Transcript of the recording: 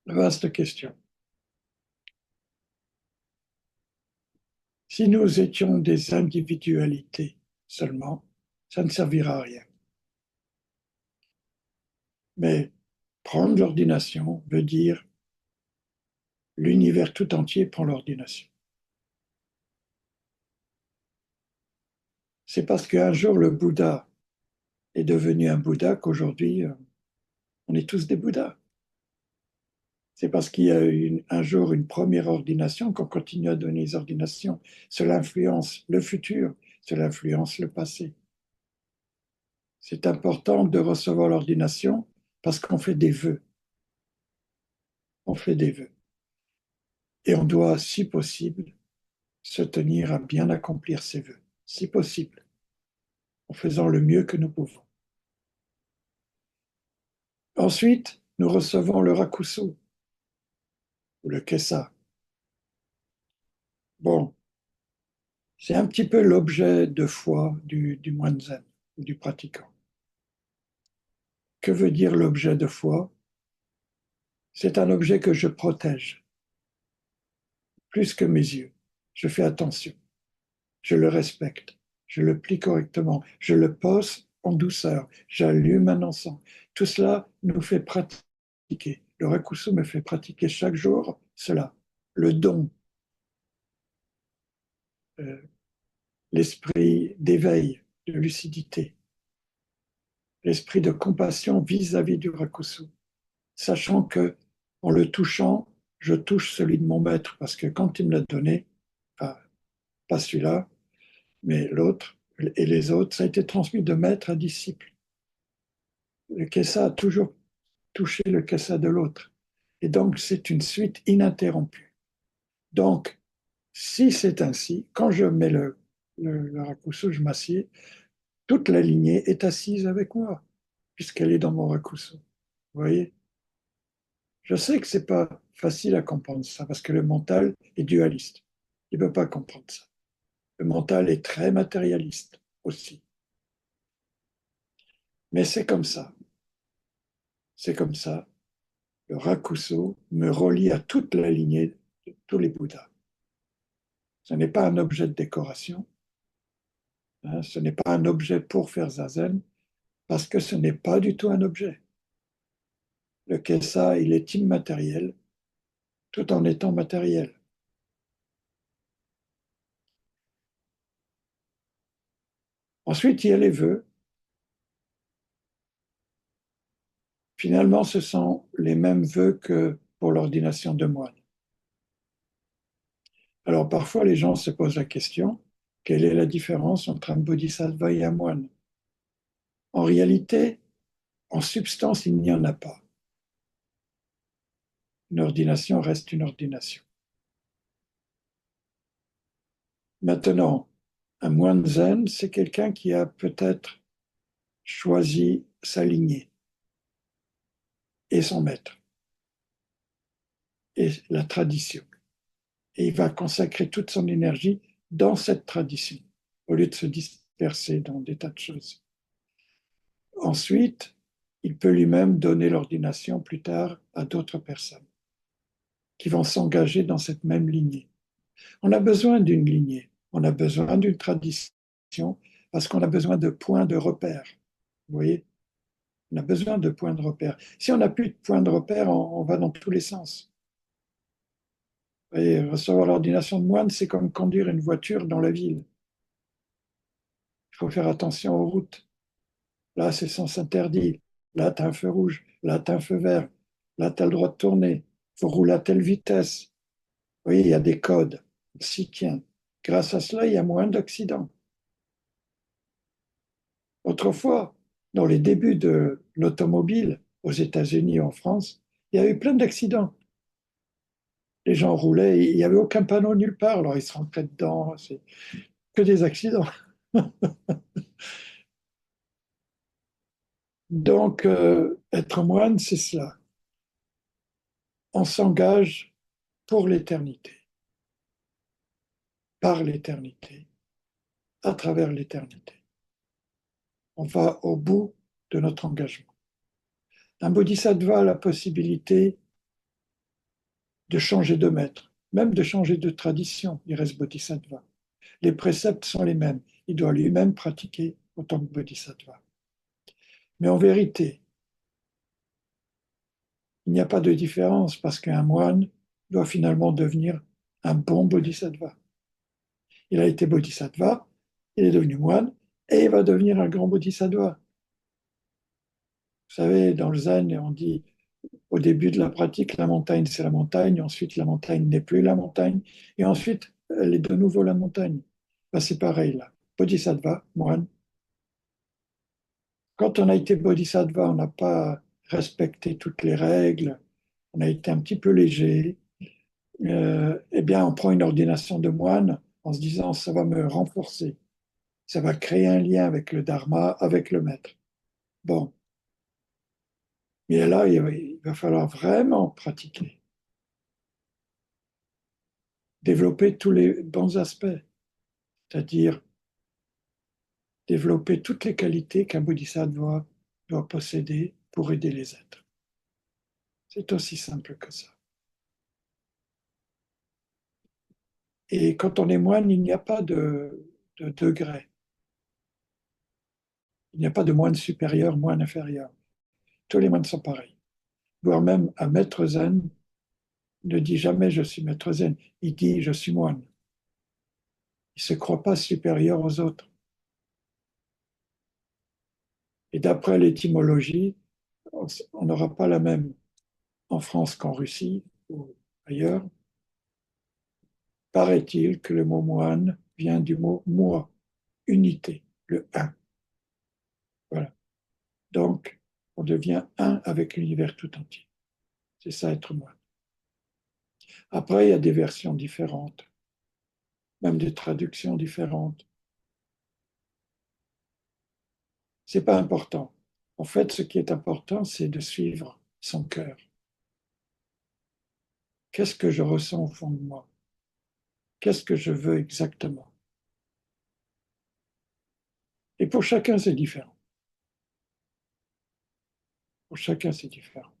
Vaste question. Si nous étions des individualités seulement, ça ne servira à rien. Mais prendre l'ordination veut dire l'univers tout entier prend l'ordination. C'est parce qu'un jour le Bouddha est devenu un Bouddha qu'aujourd'hui on est tous des Bouddhas. C'est parce qu'il y a eu un jour une première ordination qu'on continue à donner les ordinations. Cela influence le futur, cela influence le passé. C'est important de recevoir l'ordination parce qu'on fait des vœux. On fait des vœux. Et on doit, si possible, se tenir à bien accomplir ses vœux, si possible, en faisant le mieux que nous pouvons. Ensuite, nous recevons le rakusu, ou le kessa. Bon, c'est un petit peu l'objet de foi du moine zen, ou du pratiquant. Que veut dire l'objet de foi? C'est un objet que je protège, plus que mes yeux. Je fais attention, je le respecte, je le plie correctement, je le pose en douceur, j'allume un encens. Tout cela nous fait pratiquer. Le rakusu me fait pratiquer chaque jour cela. Le don, euh, l'esprit d'éveil, de lucidité, l'esprit de compassion vis-à-vis du rakusu, sachant que en le touchant, je touche celui de mon maître, parce que quand il me l'a donné, enfin, pas celui-là, mais l'autre et les autres, ça a été transmis de maître à disciple. Le kessa a toujours touché le kessa de l'autre. Et donc, c'est une suite ininterrompue. Donc, si c'est ainsi, quand je mets le rakusu, je m'assieds, toute la lignée est assise avec moi, puisqu'elle est dans mon rakusu. Vous voyez? Je sais que c'est pas facile à comprendre ça, parce que le mental est dualiste. Il ne peut pas comprendre ça. Le mental est très matérialiste aussi. Mais c'est comme ça. C'est comme ça. Le rakusu me relie à toute la lignée de tous les Bouddhas. Ce n'est pas un objet de décoration, hein, ce n'est pas un objet pour faire zazen, parce que ce n'est pas du tout un objet. Le kessa, il est immatériel, tout en étant matériel. Ensuite, il y a les vœux. Finalement, ce sont les mêmes vœux que pour l'ordination de moine. Alors parfois, les gens se posent la question, quelle est la différence entre un bodhisattva et un moine? En réalité, en substance, il n'y en a pas. Une ordination reste une ordination. Maintenant, un moine zen, c'est quelqu'un qui a peut-être choisi sa lignée et son maître et la tradition. Et il va consacrer toute son énergie dans cette tradition, au lieu de se disperser dans des tas de choses. Ensuite, il peut lui-même donner l'ordination plus tard à d'autres personnes qui vont s'engager dans cette même lignée. On a besoin d'une lignée, on a besoin d'une tradition, parce qu'on a besoin de points de repère. Vous voyez, on a besoin de points de repère. Si on n'a plus de points de repère, on va dans tous les sens. Vous voyez, recevoir l'ordination de moine, c'est comme conduire une voiture dans la ville. Il faut faire attention aux routes. Là, c'est sens interdit. Là, tu as un feu rouge. Là, tu as un feu vert. Là, tu as le droit de tourner. Il faut rouler à telle vitesse. Vous voyez, il y a des codes. On s'y tient. Grâce à cela, il y a moins d'accidents. Autrefois, dans les débuts de l'automobile, aux États-Unis et en France, il y a eu plein d'accidents. Les gens roulaient, il n'y avait aucun panneau nulle part, alors ils se rentraient dedans, c'est que des accidents. Donc, être moine, c'est cela. On s'engage pour l'éternité, par l'éternité, à travers l'éternité. On va au bout de notre engagement. Un bodhisattva a la possibilité de changer de maître, même de changer de tradition, il reste bodhisattva. Les préceptes sont les mêmes. Il doit lui-même pratiquer autant que bodhisattva. Mais en vérité, il n'y a pas de différence parce qu'un moine doit finalement devenir un bon bodhisattva. Il a été bodhisattva, il est devenu moine et il va devenir un grand bodhisattva. Vous savez, dans le zen, on dit au début de la pratique, la montagne, c'est la montagne, ensuite la montagne n'est plus la montagne, et ensuite elle est de nouveau la montagne. Ben, c'est pareil là. Bodhisattva, moine. Quand on a été bodhisattva, on n'a pas respecté toutes les règles, on a été un petit peu léger, eh bien, on prend une ordination de moine en se disant ça va me renforcer, ça va créer un lien avec le dharma, avec le maître. Bon, mais là, il va falloir vraiment pratiquer, développer tous les bons aspects, c'est-à-dire développer toutes les qualités qu'un bodhisattva doit posséder pour aider les êtres. C'est aussi simple que ça. Et quand on est moine, il n'y a pas de degré. Il n'y a pas de moine supérieur, moine inférieur. Tous les moines sont pareils. Voire même un maître zen ne dit jamais je suis maître zen, il dit je suis moine. Il ne se croit pas supérieur aux autres. Et d'après l'étymologie, on n'aura pas la même en France qu'en Russie ou ailleurs. Paraît-il que le mot moine vient du mot moi, unité, le un. Voilà. Donc, on devient un avec l'univers tout entier. C'est ça être moine. Après, il y a des versions différentes, même des traductions différentes. C'est pas important. En fait, ce qui est important, c'est de suivre son cœur. Qu'est-ce que je ressens au fond de moi? Qu'est-ce que je veux exactement? Et pour chacun, c'est différent. Pour chacun, c'est différent.